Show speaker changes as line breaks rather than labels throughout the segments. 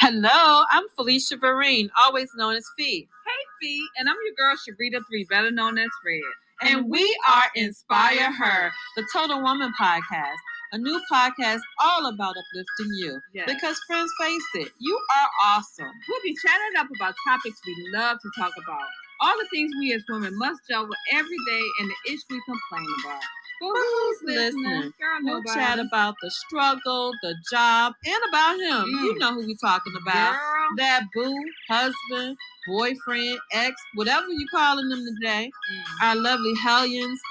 Hello, I'm Felicia Vereen, always known as Fee. Hey, Fee, and I'm your girl, Sharita 3, better known as Red. And we are Inspire Her, the Total Woman Podcast, a new podcast all about uplifting you. Yes. Because, friends, face it, you are awesome. We'll be chatting up about topics we love to talk about, all the things we as women must deal with every day, and the ish we complain about. But who's listening? Girl, we'll chat about the struggle, the job, and about him. You know who we talking about. Girl. That boo, husband, boyfriend, ex, whatever you calling them today. Our lovely hellions,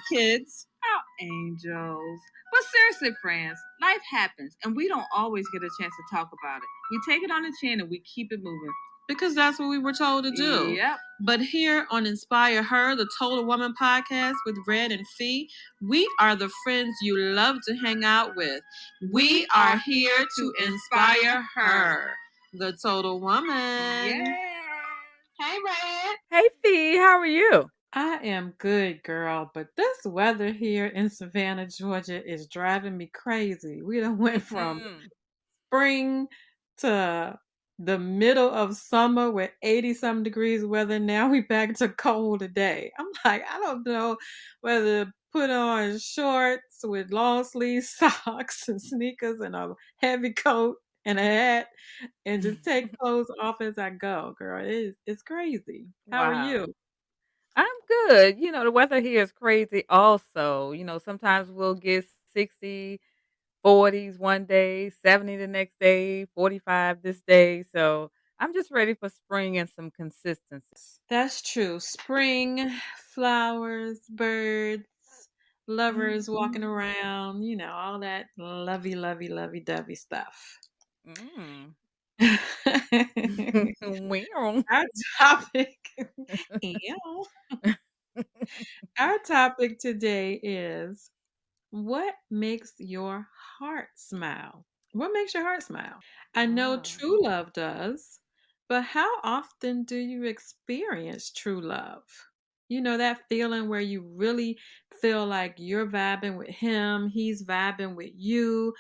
kids. Our angels. But seriously, friends, life happens, and we don't always get a chance to talk about it. We take it on the chin and we keep it moving. Because that's what we were told to do. Yep. But here on Inspire Her, the Total Woman podcast with Red and Fee, we are the friends you love to hang out with. We are here to inspire her, the Total Woman. Yeah. Hey, Red.
Hey, Fee, how are you?
I am good, girl, but this weather here in Savannah, Georgia is driving me crazy. We done went from spring to the middle of summer with 80 some degrees weather. Now we back to cold today. I'm like, I don't know whether to put on shorts with long sleeve socks and sneakers and a heavy coat and a hat and just take clothes off as I go, girl. It's crazy. How are
Wow.
you?
I'm good. The weather here is crazy also. Sometimes we'll get 60, 40s one day, 70 the next day, 45 this day. So I'm just ready for spring and some consistency.
That's true. Spring, flowers, birds, lovers walking
Mhm.
around, all that lovey dovey stuff.
Mm.
Our
Well.
topic, ew. Our topic today is what makes your heart smile? What makes your heart smile? I know
Ah.
true love does, but how often do you experience true love? You know, that feeling where you really feel like you're vibing with him, he's vibing with you,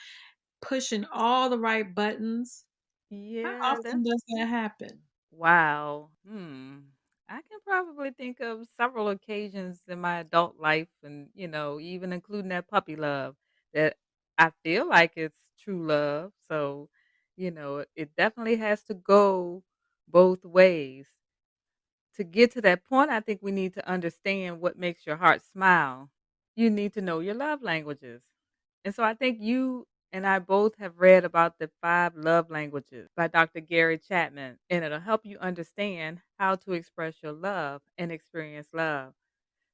pushing all the right buttons. How
Yeah,
often
that's
does that happen?
wow. I can probably think of several occasions in my adult life and, even including that puppy love that I feel like it's true love. So, it definitely has to go both ways. To get to that point, I think we need to understand what makes your heart smile. You need to know your love languages. And so I think you and I both have read about the 5 love languages by Dr. Gary Chapman, and it'll help you understand how to express your love and experience love.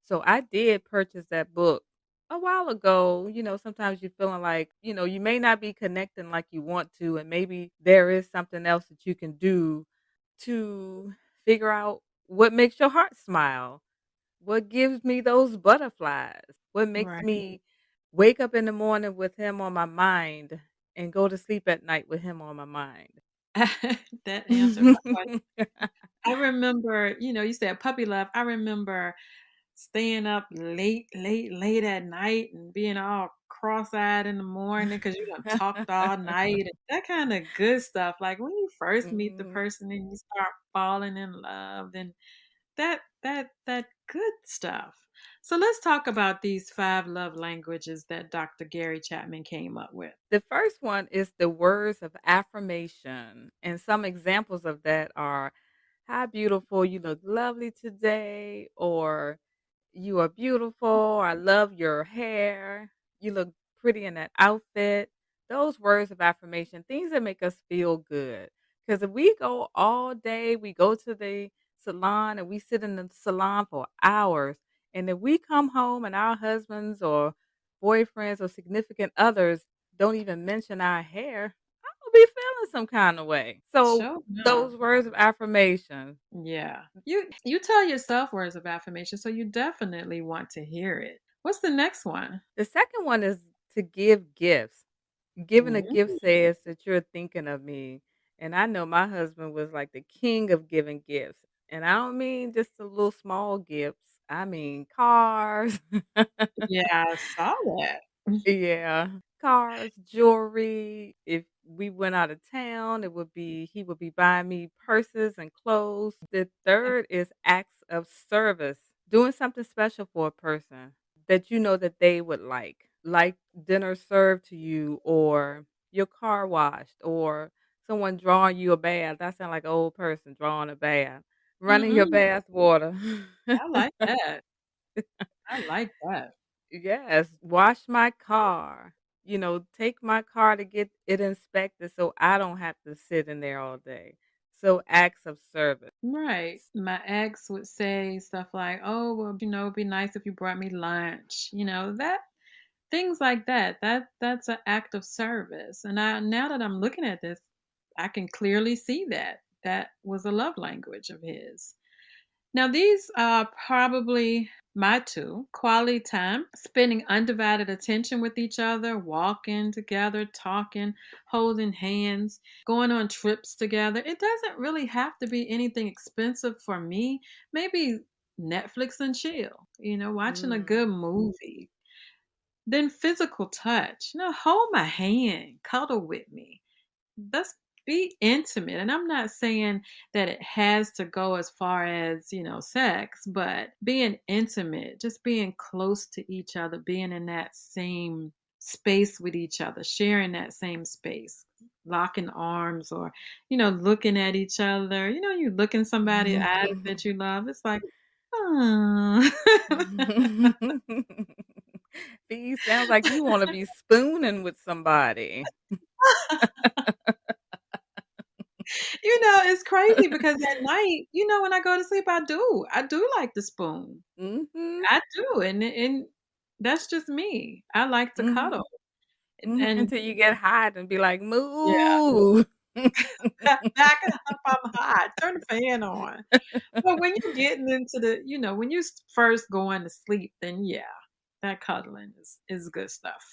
So I did purchase that book a while ago. Sometimes you're feeling like, you may not be connecting like you want to, and maybe there is something else that you can do to figure out what makes your heart smile. What gives me those butterflies? What makes
Right.
me wake up in the morning with him on my mind and go to sleep at night with him on my mind?
That answered my question. I remember, you said puppy love. I remember staying up late at night and being all cross-eyed in the morning because you done talked all night and that kind of good stuff. Like when you first meet the
Mhm.
person and you start falling in love and that good stuff. So let's talk about these 5 love languages that Dr. Gary Chapman came up with.
The first one is the words of affirmation. And some examples of that are, "How beautiful, you look lovely today," or "You are beautiful," "I love your hair," "You look pretty in that outfit." Those words of affirmation, things that make us feel good. Because if we go all day, we go to the salon and we sit in the salon for hours. And if we come home and our husbands or boyfriends or significant others don't even mention our hair, I'm gonna be feeling some kind of way. So
Sure. No.
those words of affirmation.
Yeah. You tell yourself words of affirmation, so you definitely want to hear it. What's the next one?
The second one is to give gifts. Giving a gift
Mm.
says that you're thinking of me. And I know my husband was like the king of giving gifts. And I don't mean just the little small gifts. I mean cars.
Yeah, I saw that.
Yeah. Cars, jewelry. If we went out of town, it would be he would be buying me purses and clothes. The third is acts of service, doing something special for a person that you know that they would like dinner served to you, or your car washed, or someone drawing you a bath. That sounds like an old person drawing a bath, running your
Mm-mm.
bath water.
I like that. I like that.
Yes, wash my car. Take my car to get it inspected so I don't have to sit in there all day. So acts of service.
Right. My ex would say stuff like, "Oh, well, it'd be nice if you brought me lunch." That things like that. That's an act of service. And now that I'm looking at this, I can clearly see that that was a love language of his. Now, these are probably my two: quality time, spending undivided attention with each other, walking together, talking, holding hands, going on trips together. It doesn't really have to be anything expensive for me. Maybe Netflix and chill, watching a good
Mm.
movie. Then physical touch, hold my hand, cuddle with me. Let's be intimate. And I'm not saying that it has to go as far as, sex, but being intimate, just being close to each other, being in that same space with each other, sharing that same space, locking arms, or, looking at each other. You look in somebody's eyes that you love. It's like, oh.
See, sounds like you want to be spooning with somebody.
It's crazy because at night, when I go to sleep, I do like the spoon.
Mhm.
I do, and that's just me. I like to
Mhm.
cuddle,
Mhm.
and
Until you get hot and be like,
yeah,
"Move."
back up, I'm hot. Turn the fan on. But when you're getting into when you first going to sleep, then yeah, that cuddling is good stuff.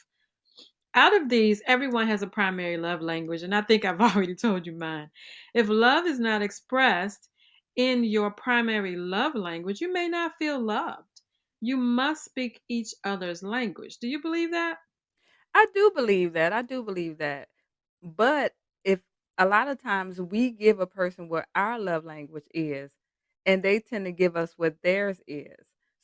Out of these, everyone has a primary love language, and I think I've already told you mine. If love is not expressed in your primary love language, you may not feel loved. You must speak each other's language. Do you believe that?
I do believe that, I do believe that. But if a lot of times we give a person what our love language is, and they tend to give us what theirs is.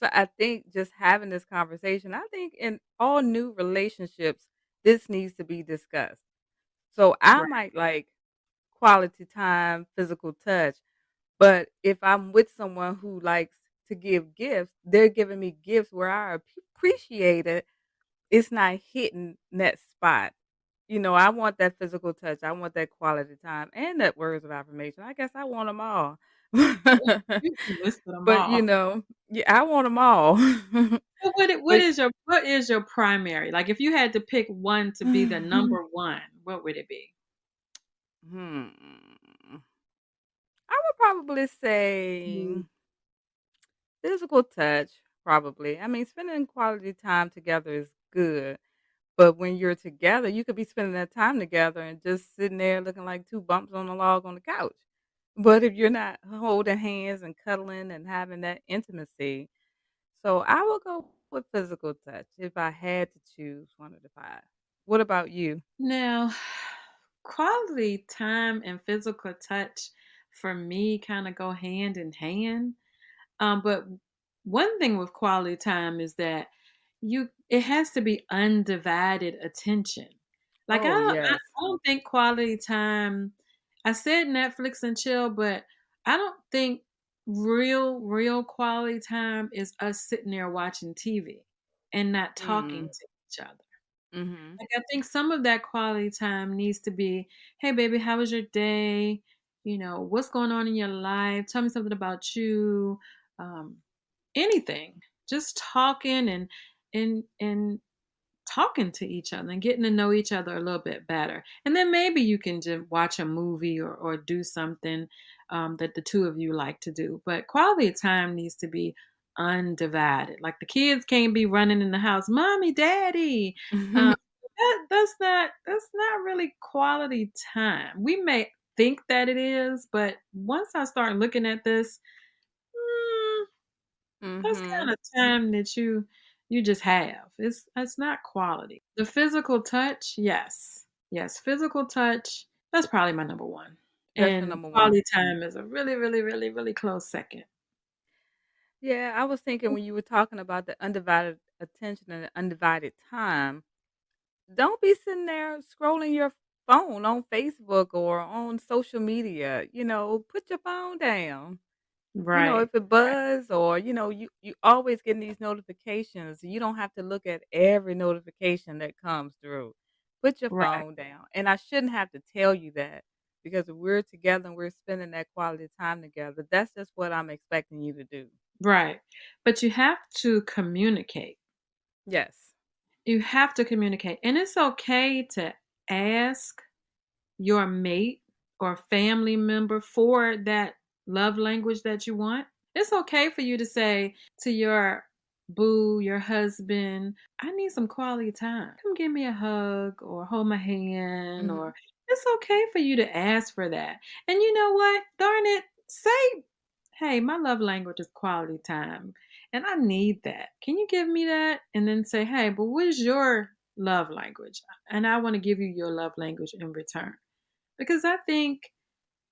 So I think just having this conversation, I think in all new relationships, this needs to be discussed. So I
Right.
might like quality time, physical touch, but if I'm with someone who likes to give gifts, they're giving me gifts where I appreciate it. It's not hitting that spot. I want that physical touch. I want that quality time and that words of affirmation. I guess I want them all.
You listed them
But,
all.
yeah, I want them all.
So
But
what is your primary? Like if you had to pick one to be the number one, what would it be?
hmm, I would probably say
Mm.
physical touch, probably. I mean, spending quality time together is good. But when you're together, you could be spending that time together and just sitting there looking like 2 bumps on a log on the couch. But if you're not holding hands and cuddling and having that intimacy, so I will go with physical touch if I had to choose one of the 5. What about you?
Now, quality time and physical touch for me kind of go hand in hand. But one thing with quality time is that it has to be undivided attention. Like
Oh, yes.
I don't think quality time. I said Netflix and chill, but I don't think real quality time is us sitting there watching TV and not talking
Mm.
to each other.
Mhm.
Like I think some of that quality time needs to be, hey baby, how was your day? What's going on in your life? Tell me something about you. Um, anything. Just talking and talking to each other and getting to know each other a little bit better. And then maybe you can just watch a movie or do something that the two of you like to do. But quality time needs to be undivided. Like the kids can't be running in the house, mommy, daddy. Um, that's not really quality time. We may think that it is, but once I start looking at this, mm, that's kind
Mhm.
of time that you You just have. It's not quality. The physical touch, yes. Yes, physical touch, that's probably my number 1.
That's your
And
number 1.
quality time is a really, really, really, really close second.
Yeah, I was thinking when you were talking about the undivided attention and the undivided time, don't be sitting there scrolling your phone on Facebook or on social media, put your phone down.
Right.
If it buzz or, you always getting these notifications. You don't have to look at every notification that comes through. Put your
Right.
phone down. And I shouldn't have to tell you that because if we're together and we're spending that quality time together. That's just what I'm expecting you to do.
Right. But you have to communicate.
Yes.
You have to communicate. And it's okay to ask your mate or family member for that love language that you want. It's okay for you to say to your boo, your husband, I need some quality time. Come give me a hug or hold my hand
Mhm.
or it's okay for you to ask for that. And you know what? Darn it, say, hey, my love language is quality time and I need that. Can you give me that? And then say, hey, but what is your love language? And I want to give you your love language in return. Because I think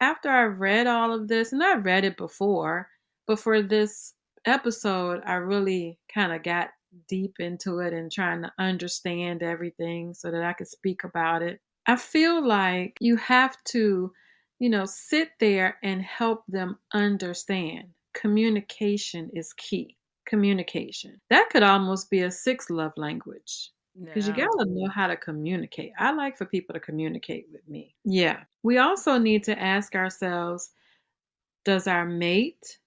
after I read all of this, and I've read it before, but for this episode, I really kind of got deep into it and trying to understand everything so that I could speak about it. I feel like you have to, sit there and help them understand. Communication is key. Communication. That could almost be a sixth love language because you got
Yeah.
to know how to communicate. I like for people to communicate with me. Yeah. We also need to ask ourselves, does our mate,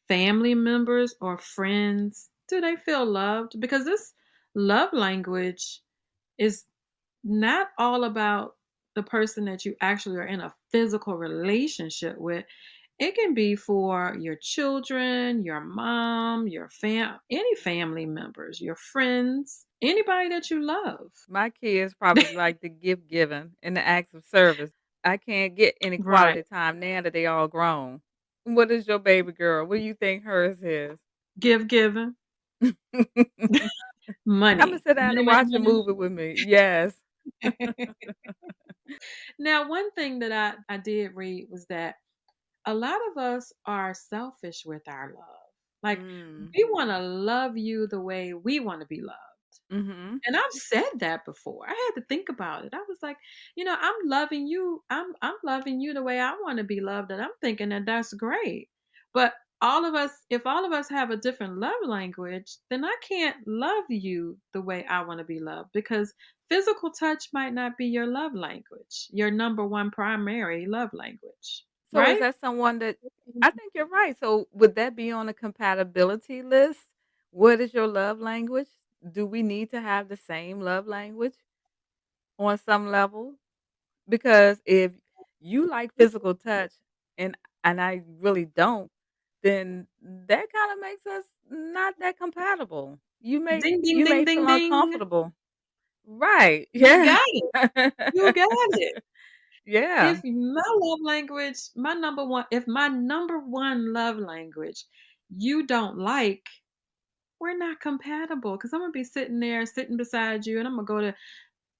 family members, or friends, do they feel loved? Because this love language is not all about the person that you actually are in a physical relationship with. It can be for your children, your mom, any family members, your friends, anybody that you love.
My kids probably like the gift giving and the acts of service. I can't get any
Right.
quality time now that they all grown. What is your baby girl? What do you think hers is?
Give given,
Come and
money.
sit down
Money,
and
money,
watch a movie with me. Yes.
money. Now, one thing that I did read was that a lot of us are selfish with our love. Like,
Mm.
we want to love you the way we want to be loved.
Mhm.
And I've said that before. I had to think about it. I was like, I'm loving you. I'm loving you the way I want to be loved. And I'm thinking that that's great. But if all of us have a different love language, then I can't love you the way I want to be loved because physical touch might not be your love language, your number one primary love language,
So is
right?
that someone that I think you're right. So would that be on a compatibility list? What is your love language? Do we need to have the same love language on some level? Because if you like physical touch and I really don't, then that kinda makes us not that compatible.
Ding, ding,
You
ding,
may
ding,
feel
ding.
uncomfortable. Right,
You
yeah.
got it. You got it.
Yeah.
If my love language, if my number one love language you don't like, we're not compatible. Because I'm gonna be sitting beside you, and I'm gonna go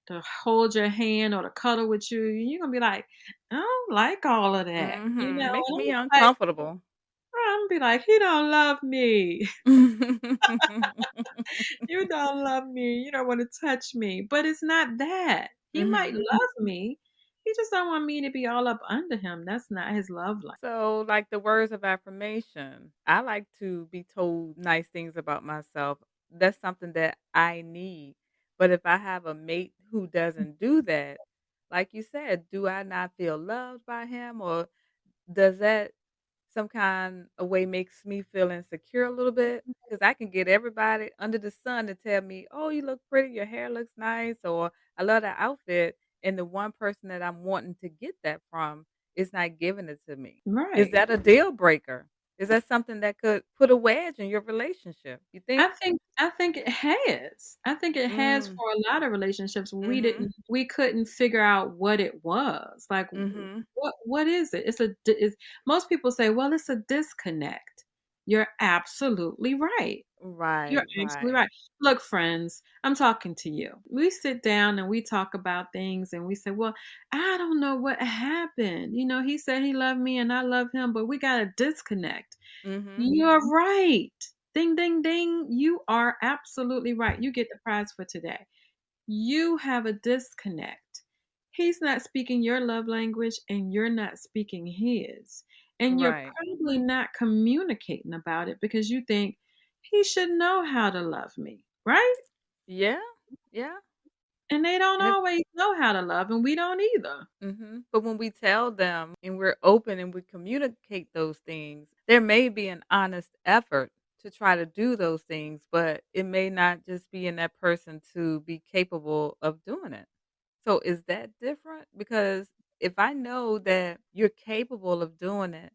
to hold your hand or to cuddle with you. And you're gonna be like, I don't like all of that,
Mhm. Makes
And
me
I'm like,
uncomfortable.
I'm gonna be like, he don't love me. You don't love me. You don't want to touch me. But it's not that. He might
Mhm.
love me. He just don't want me to be all up under him. That's not his love language.
So, like the words of affirmation, I like to be told nice things about myself. That's something that I need. But if I have a mate who doesn't do that, like you said, do I not feel loved by him or does that some kind of way makes me feel insecure a little bit? Because I can get everybody under the sun to tell me, "Oh, you look pretty, your hair looks nice," or "I love that outfit," and the one person that I'm wanting to get that from is not giving it to me. Is
Right.
that a deal breaker? Is that something that could put a wedge in your relationship? You think?
I think it has. I think it has
Mm.
for a lot of relationships.
Mhm.
We couldn't figure out what it was. Like
Mhm.
what is it? Most people say, "Well, it's a disconnect." You're absolutely right. You're
Right,
absolutely
right.
right. Look, friends, I'm talking to you. We sit down and we talk about things and we say, well, I don't know what happened. He said he loved me and I love him, but we got a disconnect.
Mhm.
You're right. Ding, ding, ding. You are absolutely right. You get the prize for today. You have a disconnect. He's not speaking your love language and you're not speaking his. And you're
Right.
probably not communicating about it because you think he should know how to love me, right?
Yeah. Yeah.
And they don't
And if
always know how to love, and we don't either.
But when we tell them and we're open and we communicate those things, there may be an honest effort to try to do those things, but it may not just be in that person to be capable of doing it. So is that different? Because if I know that you're capable of doing it,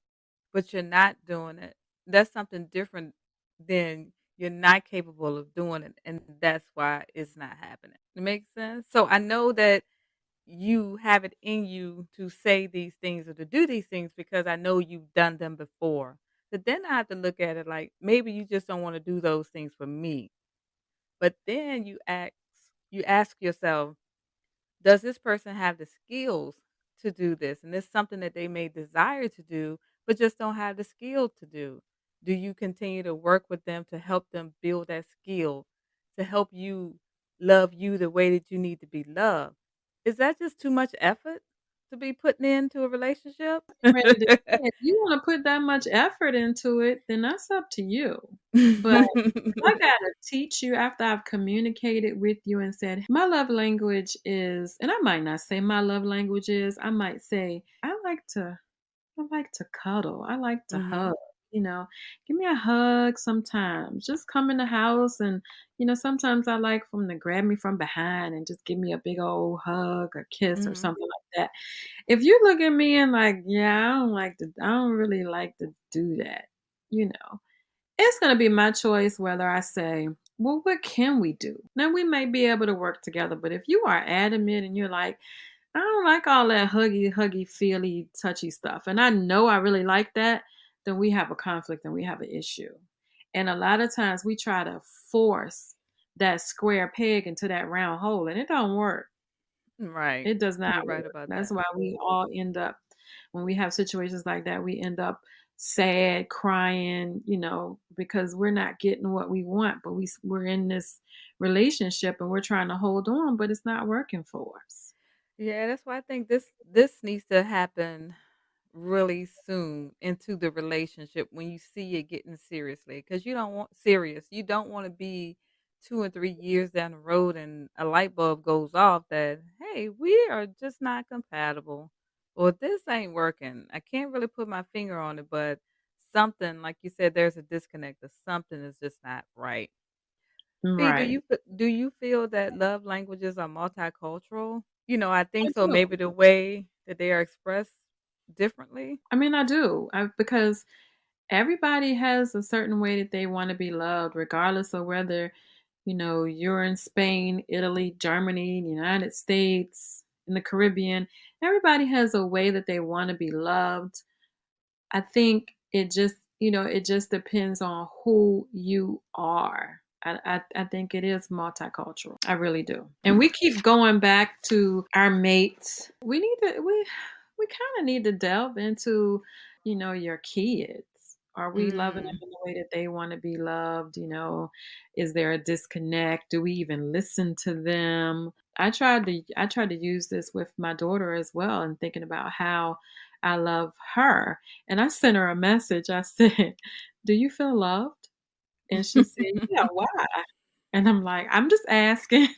but you're not doing it, that's something different than you're not capable of doing it. And that's why it's not happening. It makes sense. So I know that you have it in you to say these things or to do these things because I know you've done them before. But then I have to look at it like maybe you just don't want to do those things for me. But then you ask yourself, does this person have the skills to do this? And it's something that they may desire to do, but just don't have the skill to do. Do you continue to work with them to help them build that skill, to help you love you the way that you need to be loved? Is that just too much effort to be putting into a relationship?
Ready to say, if you wanna put that much effort into it, then that's up to you. But if I gotta teach you after I've communicated with you and said, "My love language is," and I might not say my love language is, I might say, "I like to cuddle. I like to hug."
Mhm.
You know, "Give me a hug sometimes. Just come in the house and, sometimes I like for 'em to grab me from behind and just give me a big old hug or kiss or
Mhm.
something like that." If you look at me and like, "Yeah, I don't really like to do that," you know, it's gonna be my choice whether I say, "Well, what can we do?" Now we may be able to work together, but if you are adamant and you're like, "I don't like all that huggy, huggy, feely, touchy stuff," and I know I really like that, then we have a conflict and we have an issue. And a lot of times we try to force that square peg into that round hole, and it don't work.
Right.
It does not
You're right
work.
about
That's
that.
why we all end up when we have situations like that, we end up sad, crying, because we're not getting what we want, but we're in this relationship and we're trying to hold on, but it's not working for us.
Yeah, that's why I think this needs to happen really soon into the relationship when you see it getting seriously because you don't want to be 2 and 3 years down the road and a light bulb goes off that hey, we are just not compatible or this ain't working. I can't really put my finger on it, but something like you said, there's a disconnect or something is just not right. Fee, do
Right.
you feel that love languages are multicultural? I
I
think so.
do.
Maybe the way that they are expressed differently.
I mean, I do. Because everybody has a certain way that they want to be loved, regardless of whether, you're in Spain, Italy, Germany, the United States, in the Caribbean. Everybody has a way that they want to be loved. I think it just depends on who you are. I think it is multicultural. I really do. And we keep going back to our mates. We kind of need to delve into, your kids. Are we loving them
Mm.
in the way that they want to be loved? Is there a disconnect? Do we even listen to them? I tried to use this with my daughter as well and thinking about how I love her. And I sent her a message. I said, "Do you feel loved?" And she said, "Yeah, why?" And I'm like, "I'm just asking.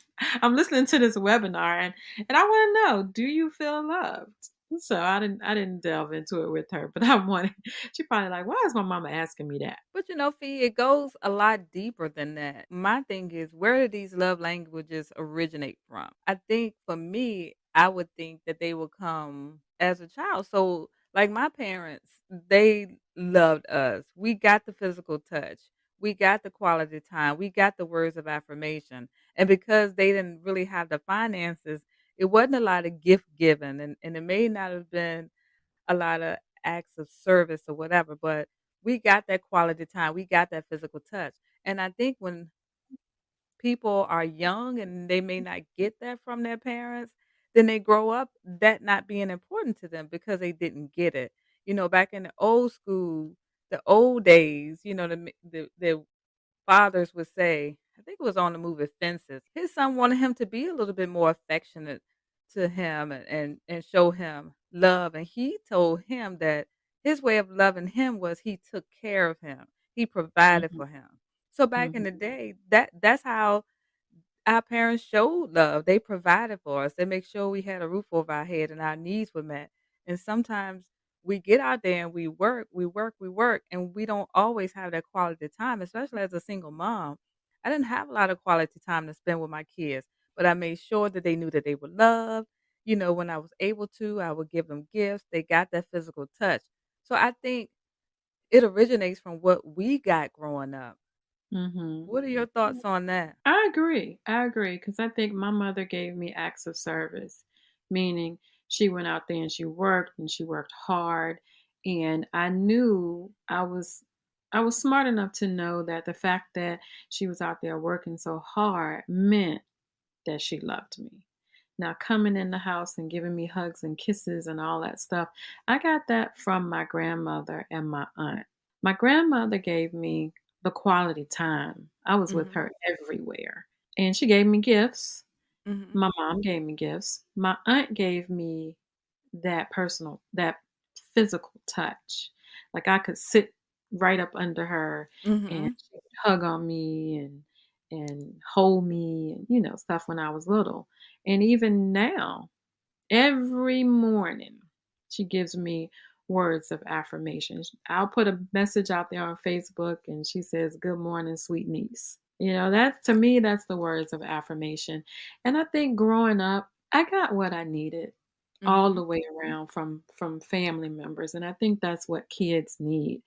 I'm listening to this webinar and I want to know, do you feel loved?" So I didn't delve into it with her, but I wanted she probably like, "Why is my mama asking me that?"
But Fee, it goes a lot deeper than that. My thing is, where do these love languages originate from? I think for me, I would think that they will come as a child. So, like my parents, they loved us. We got the physical touch, we got the quality time, we got the words of affirmation. And because they didn't really have the finances, it wasn't a lot of gift giving, and it may not have been a lot of acts of service or whatever, but we got that quality time, we got that physical touch. And I think when people are young and they may not get that from their parents, then they grow up that not being important to them because they didn't get it. Back in the old school, the old days, the fathers would say, I think it was on the movie Fences, his son wanted him to be a little bit more affectionate to him and show him love. And he told him that his way of loving him was he took care of him. He provided
Mhm,
for him. So back in
mhm,
the day, that's how our parents showed love. They provided for us. They make sure we had a roof over our head and our needs were met. And sometimes we get out there and we work, we work, we work, and we don't always have that quality time, especially as a single mom. I didn't have a lot of quality time to spend with my kids, but I made sure that they knew that they were loved. When I was able to, I would give them gifts. They got that physical touch. So I think it originates from what we got growing up.
mhm.
What are your thoughts on that?
I agree, because I think my mother gave me acts of service, meaning she went out there and she worked hard, and I was smart enough to know that the fact that she was out there working so hard meant that she loved me. Now, coming in the house and giving me hugs and kisses and all that stuff, I got that from my grandmother and my aunt. My grandmother gave me the quality time. I was with
Mhm.
her everywhere. And she gave me gifts.
Mhm.
My mom gave me gifts. My aunt gave me that physical touch. Like I could sit right up under her and
Mhm.
she would hug on me and hold me and stuff when I was little. And even now, every morning, she gives me words of affirmation. I'll put a message out there on Facebook and she says, "Good morning, sweet niece." That's to me, that's the words of affirmation. And I think growing up, I got what I needed all
Mhm.
the way around from family members. And I think that's what kids need.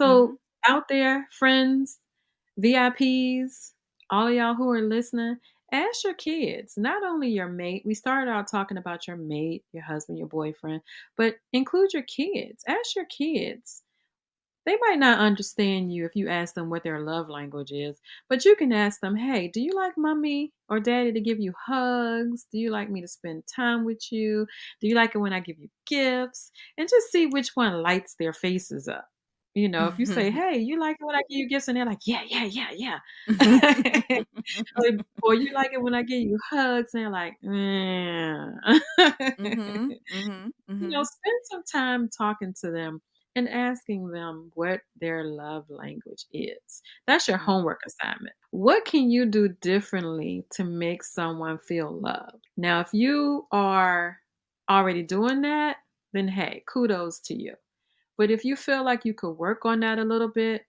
Mhm.
So out there, friends, VIPs, all of y'all who are listening, ask your kids, not only your mate. We started out talking about your mate, your husband, your boyfriend, but include your kids. Ask your kids. They might not understand you if you ask them what their love language is, but you can ask them, "Hey, do you like mommy or daddy to give you hugs? Do you like me to spend time with you? Do you like it when I give you gifts?" And just see which one lights their faces up. If you say, "Hey, you like it when I give you gifts?" And they're like, "Yeah, yeah, yeah, yeah." Or you like it when I give you hugs, and they're like, "Mm."
Mhm. Mhm. Mhm.
Spend some time talking to them and asking them what their love language is. That's your
Mhm.
homework assignment. What can you do differently to make someone feel loved? Now, if you are already doing that, then hey, kudos to you. But if you feel like you could work on that a little bit,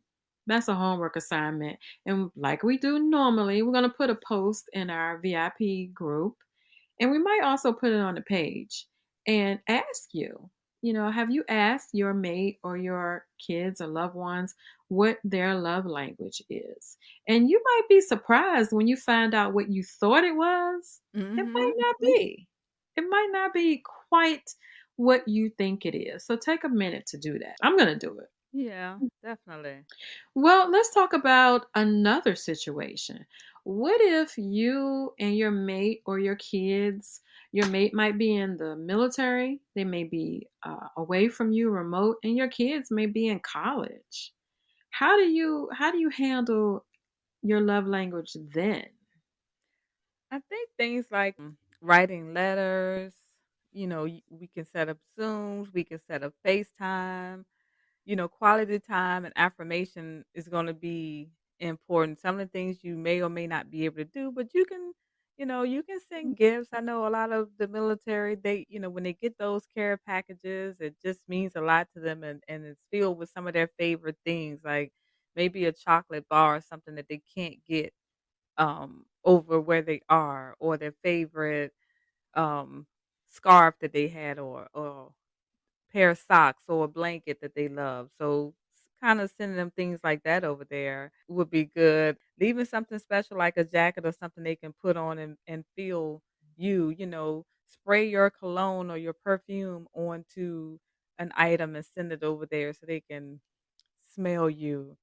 that's a homework assignment. And like we do normally, we're going to put a post in our VIP group and we might also put it on the page and ask you, have you asked your mate or your kids or loved ones what their love language is? And you might be surprised when you find out what you thought it was. It might
Mhm.
not be. It might not be quite what you think it is. So take a minute to do that. I'm going to do it.
Yeah, definitely.
Well, let's talk about another situation. What if you and your mate or your mate might be in the military, they may be away from you, remote, and your kids may be in college. How do you handle your love language then?
I think things like writing letters, we can set up Zooms, we can set up FaceTime. Quality time and affirmation is going to be important. Some of the things you may or may not be able to do, but you can send gifts. I know a lot of the military, when they get those care packages, it just means a lot to them and it's filled with some of their favorite things, like maybe a chocolate bar or something that they can't get over where they are, or their favorite um scarf that they had, or pair of socks or a blanket that they love. So kind of sending them things like that over there would be good. Leaving something special like a jacket or something they can put on and feel spray your cologne or your perfume onto an item and send it over there so they can smell you.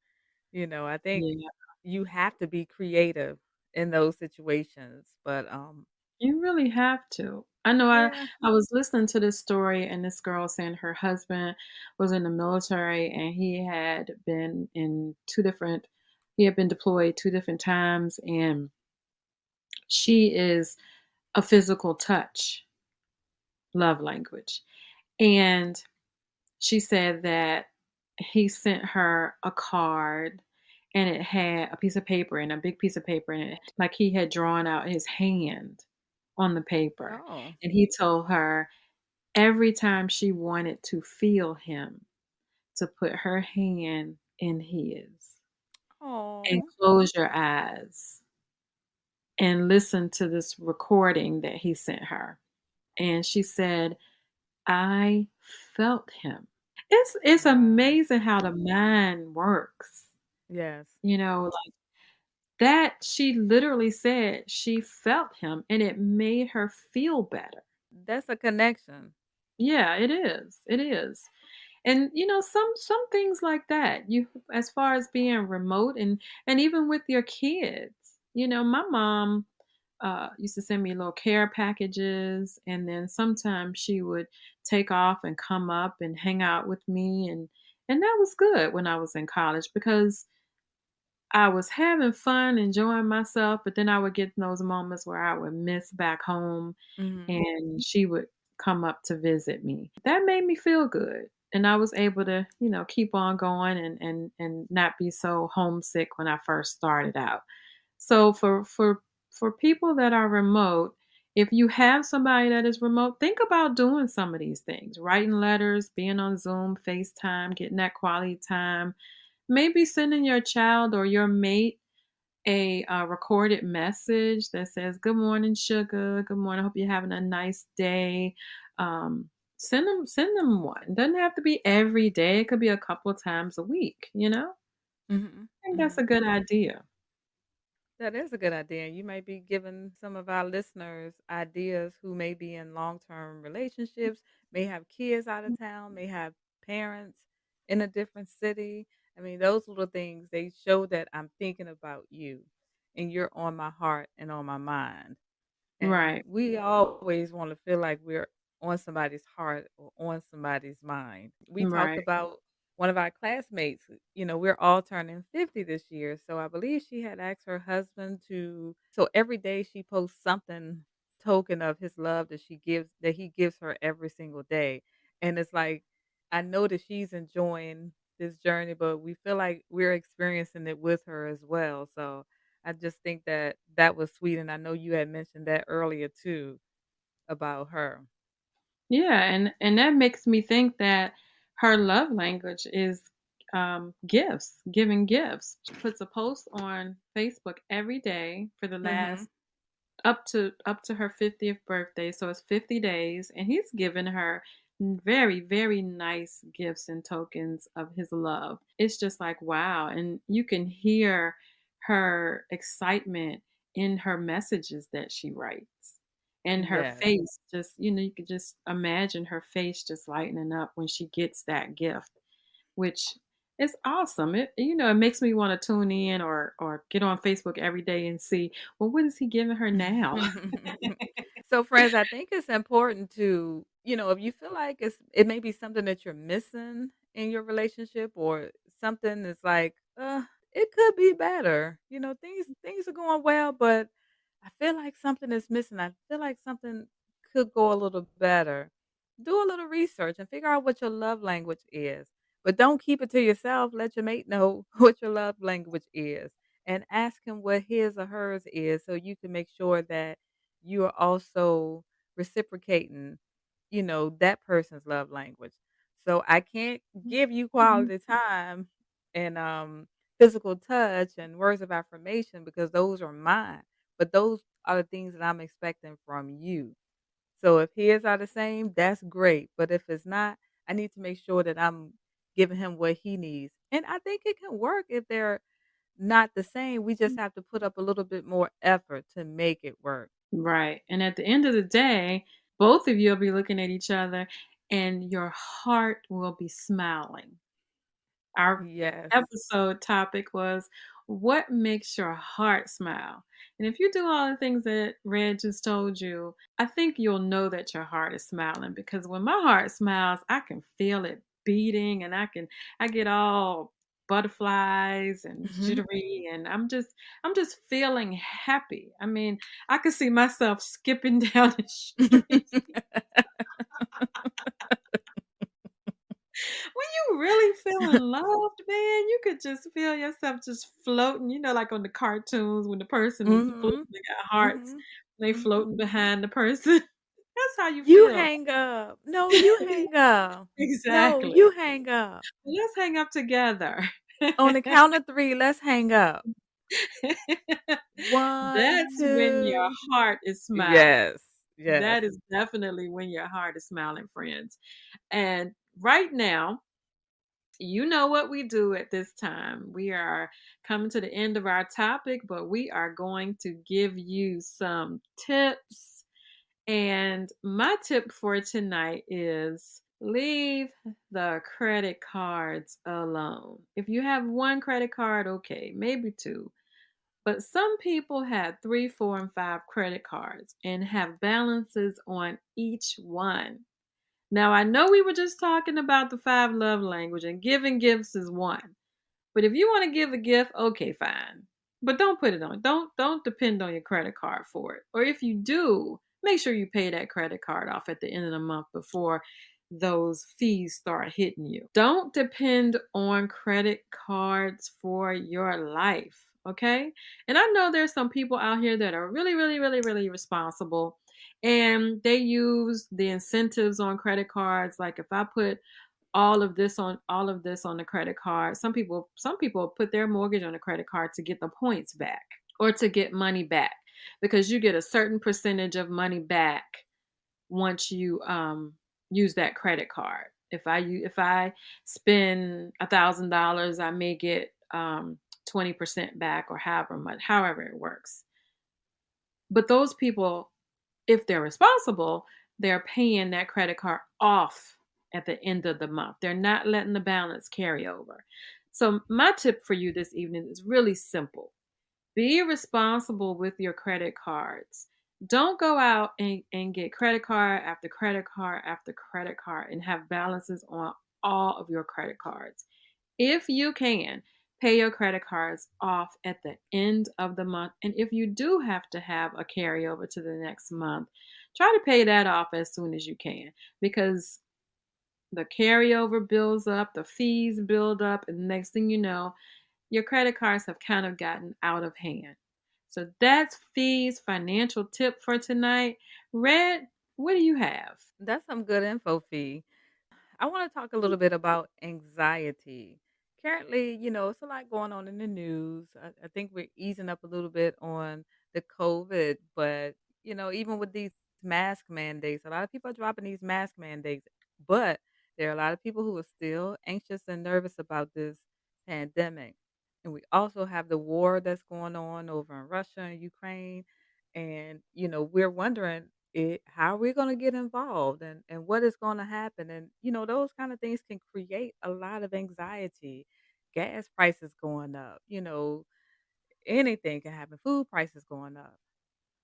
I think
Yeah.
you have to be creative in those situations, but,
You really have to. I know
yeah.
I was listening to this story and this girl saying her husband was in the military and he had been deployed 2 different times, and she is a physical touch love language. And she said that he sent her a card and it had a piece of paper and a big piece of paper in it, like he had drawn out his hand on the paper.
Oh.
And he told her every time she wanted to feel him, to put her hand in his and
Oh.
close your eyes and listen to this recording that he sent her. And she said, I felt him. It's
Wow.
amazing how the mind works.
Yes.
You know, like that she literally said she felt him and it made her feel better.
That's a connection.
Yeah, it is. It is. And some things like that, you as far as being remote and even with your kids. My mom used to send me little care packages, and then sometimes she would take off and come up and hang out with me, and that was good when I was in college because I was having fun, enjoying myself, but then I would get in those moments where I would miss back home
Mhm.
and she would come up to visit me. That made me feel good. And I was able to, keep on going and not be so homesick when I first started out. So for people that are remote, if you have somebody that is remote, think about doing some of these things. Writing letters, being on Zoom, FaceTime, getting that quality time. Maybe sending your child or your mate a recorded message that says, "Good morning, sugar. Good morning. I hope you're having a nice day." Um, send them one. It doesn't have to be every day. It could be a couple of times a week.
Mhm.
I think that's a
Mhm.
good idea.
That is a good idea. You might be giving some of our listeners ideas who may be in long-term relationships, may have kids out of town, may have parents in a different city. I mean, those little things, they show that I'm thinking about you and you're on my heart and on my mind. And
Right,
we always want to feel like we're on somebody's heart or on somebody's mind. We talked
right.
about one of our classmates, we're all turning 50 this year. So I believe she had asked her husband so every day she posts something token of his love that he gives her every single day. And it's like, I know that she's enjoying this journey, but we feel like we're experiencing it with her as well. So I just think that that was sweet, and I know you had mentioned that earlier too about her.
Yeah, and that makes me think that her love language is gifts, giving gifts. She puts a post on Facebook every day for the
Mhm.
last up to her 50th birthday, so it's 50 days, and he's given her very, very nice gifts and tokens of his love. It's just like, wow, and you can hear her excitement in her messages that she writes. And her
Yes.
face just, you could just imagine her face just lightening up when she gets that gift, which is awesome. It makes me want to tune in or get on Facebook every day and see, well, what is he giving her now?
So, friends, I think it's important to, if you feel like it may be something that you're missing in your relationship, or something that's like, it could be better. Things are going well, but I feel like something is missing. I feel like something could go a little better. Do a little research and figure out what your love language is. But don't keep it to yourself. Let your mate know what your love language is, and ask him what his or hers is, so you can make sure that you are also reciprocating, that person's love language. So I can't give you quality time and physical touch and words of affirmation because those are mine. But those are the things that I'm expecting from you. So if his are the same, that's great. But if it's not, I need to make sure that I'm giving him what he needs. And I think it can work if they're not the same. We just have to put up a little bit more effort to make it work.
Right. And at the end of the day, both of you will be looking at each other and your heart will be smiling. Our
Yes.
episode topic was, What makes your heart smile? And if you do all the things that Red just told you, I think you'll know that your heart is smiling because when my heart smiles, I can feel it beating and I get all butterflies and
Mhm.
jittery and I'm just feeling happy. I mean, I could see myself skipping down the street. When you really feeling loved, man, you could just feel yourself just floating, like on the cartoons when the person is floating,
Mhm.
they got hearts,
Mhm.
they
Mhm.
floating behind the person. That's how you
You
feel.
hang up. No, you hang up. No,
Exactly.
you hang up.
Let's hang up together.
On the count of 3, let's hang up.
That's
1,
when your
2.
heart is smiling.
Yes. Yes.
That is definitely when your heart is smiling, friends. And right now, you know what we do at this time. We are coming to the end of our topic, but we are going to give you some tips. And my tip for tonight is leave the credit cards alone. If you have one credit card, okay, maybe two. But some people had three, four, and five credit cards and have balances on each one. Now, I know we were just talking about the five love language and giving gifts is one. But if you want to give a gift, okay, fine. But don't put it on. Don't depend on your credit card for it. Or if you do, make sure you pay that credit card off at the end of the month before those fees start hitting you. Don't depend on credit cards for your life, okay? And I know there's some people out here that are really really really really responsible and they use the incentives on credit cards like if I put all of this on the credit card. Some people put their mortgage on a credit card to get the points back or to get money back because you get a certain percentage of money back once you use that credit card. If I spend $1,000, I may get 20% back or however it works. But those people, if they're responsible, they're paying that credit card off at the end of the month. They're not letting the balance carry over. So, my tip for you this evening is really simple. Be responsible with your credit cards. Don't go out and get credit card after credit card after credit card and have balances on all of your credit cards. If you can, pay your credit cards off at the end of the month. And if you do have to have a carryover to the next month, try to pay that off as soon as you can because the carryover builds up, the fees build up, and the next thing you know, your credit cards have kind of gotten out of hand. So that's Fee's financial tip for tonight. Red, what do you have?
That's some good info, Fee. I want to talk a little bit about anxiety. Currently, it's a lot going on in the news. I think we're easing up a little bit on the COVID, but even with these mask mandates, a lot of people are dropping these mask mandates, but there are a lot of people who are still anxious and nervous about this pandemic. And we also have the war that's going on over in Russia and Ukraine. And, we're wondering how are we going to get involved and what is going to happen. And, those kind of things can create a lot of anxiety. Gas prices going up, anything can happen. Food prices going up.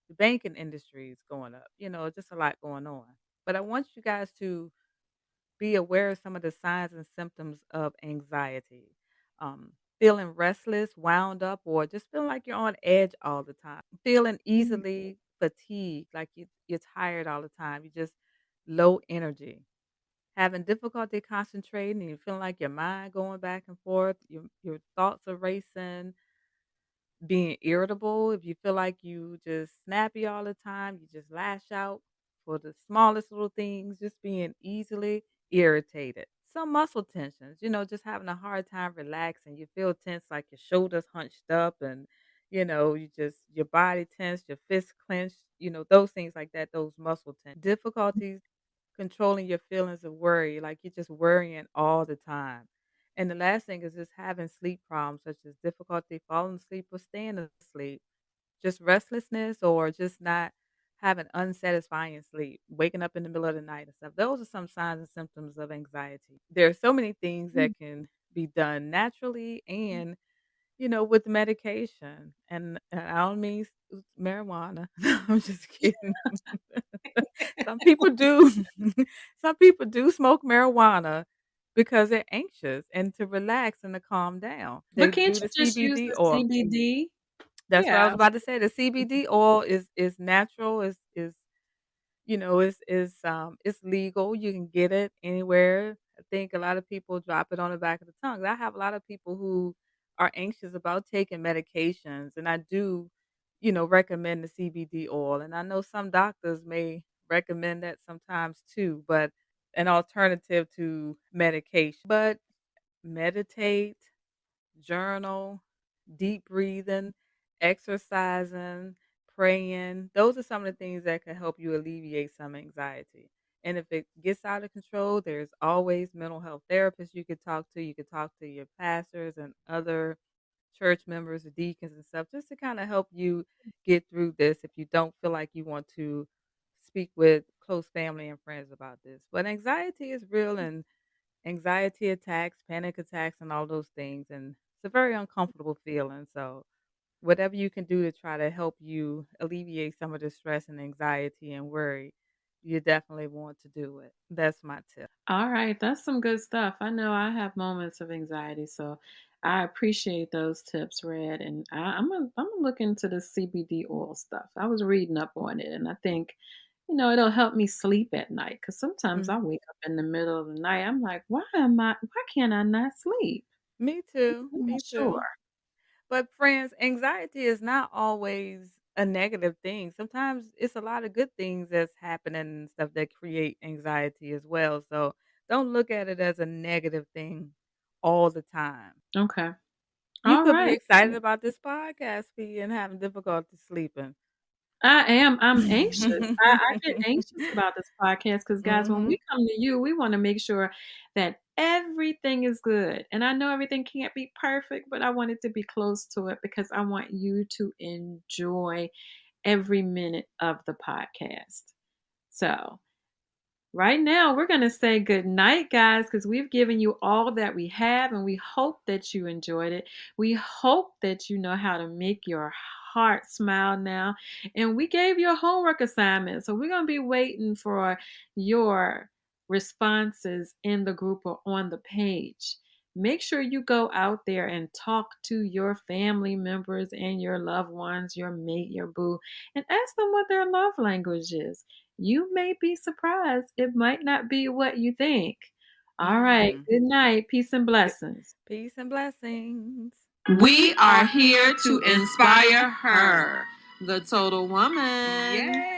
The banking industry is going up, just a lot going on. But I want you guys to be aware of some of the signs and symptoms of anxiety. Feeling restless, wound up, or just feeling like you're on edge all the time. Feeling
Mhm.
easily fatigued, like you're tired all the time. You just low energy. Having difficulty concentrating, and you feeling like your mind going back and forth. Your thoughts are racing, being irritable, if you feel like you just snappy all the time, you just lash out for the smallest little things, just being easily irritated. Some muscle tensions, just having a hard time relaxing. You feel tense, like your shoulders hunched up and your body tense, your fists clenched, those things like that, those muscle tensions. Difficulties controlling your feelings of worry, like you're just worrying all the time. And the last thing is just having sleep problems, such as difficulty falling asleep or staying asleep, just restlessness or just not having unsatisfying sleep, waking up in the middle of the night and stuff. Those are some signs and symptoms of anxiety. There are so many things that can be done naturally and with medication, and I don't mean marijuana. I'm just kidding. Some people do. Some people do smoke marijuana because they're anxious and to relax and to calm down.
But
They
can't
do
you
the
just use
CBD
the
oil.
CBD?
That's what I
Yeah.
was about to say. The CBD oil is natural, is it's legal. You can get it anywhere. I think a lot of people drop it on the back of the tongue. I have a lot of people who are anxious about taking medications, and I do, recommend the CBD oil. And I know some doctors may recommend that sometimes too, but an alternative to medication. But meditate, journal, deep breathing, exercising, praying. Those are some of the things that can help you alleviate some anxiety. And if it gets out of control, there's always mental health therapists you could talk to. You could talk to your pastors and other church members, deacons and stuff, just to kind of help you get through this if you don't feel like you want to speak with close family and friends about this. But anxiety is real, and anxiety attacks, panic attacks, and all those things, and it's a very uncomfortable feeling, so whatever you can do to try to help you alleviate some of the stress and anxiety and worry, you definitely want to do it. That's my tip.
All right, that's some good stuff. I know I have moments of anxiety, so I appreciate those tips, Red. And I'm gonna look into the CBD oil stuff. I was reading up on it, and I think, it'll help me sleep at night. Cause sometimes I
Mhm.
wake up in the middle of the night. I'm like, why can't I not sleep?
Me too,
I'm not
me
sure.
too. But friends, anxiety is not always a negative thing. Sometimes it's a lot of good things that's happening and stuff that create anxiety as well, so don't look at it as a negative thing all the time.
Okay.
You
All
could be
right.
excited about this podcast fee and having difficulty sleeping.
I am. I'm anxious. I get anxious about this podcast because, guys, when we
Mhm.
come to you, we want to make sure that everything is good. And I know everything can't be perfect, but I want it to be close to it because I want you to enjoy every minute of the podcast. So, right now, we're going to say good night, guys, because we've given you all that we have, and we hope that you enjoyed it. We hope that you know how to make your heart smile now. And we gave you a homework assignment. So we're going to be waiting for your responses in the group or on the page. Make sure you go out there and talk to your family members and your loved ones, your mate, your boo, and ask them what their love language is. You may be surprised. It might not be what you think. All right.
Mm.
Good night. Peace and blessings.
Peace and blessings.
We are here to inspire her, the total woman.
Yay!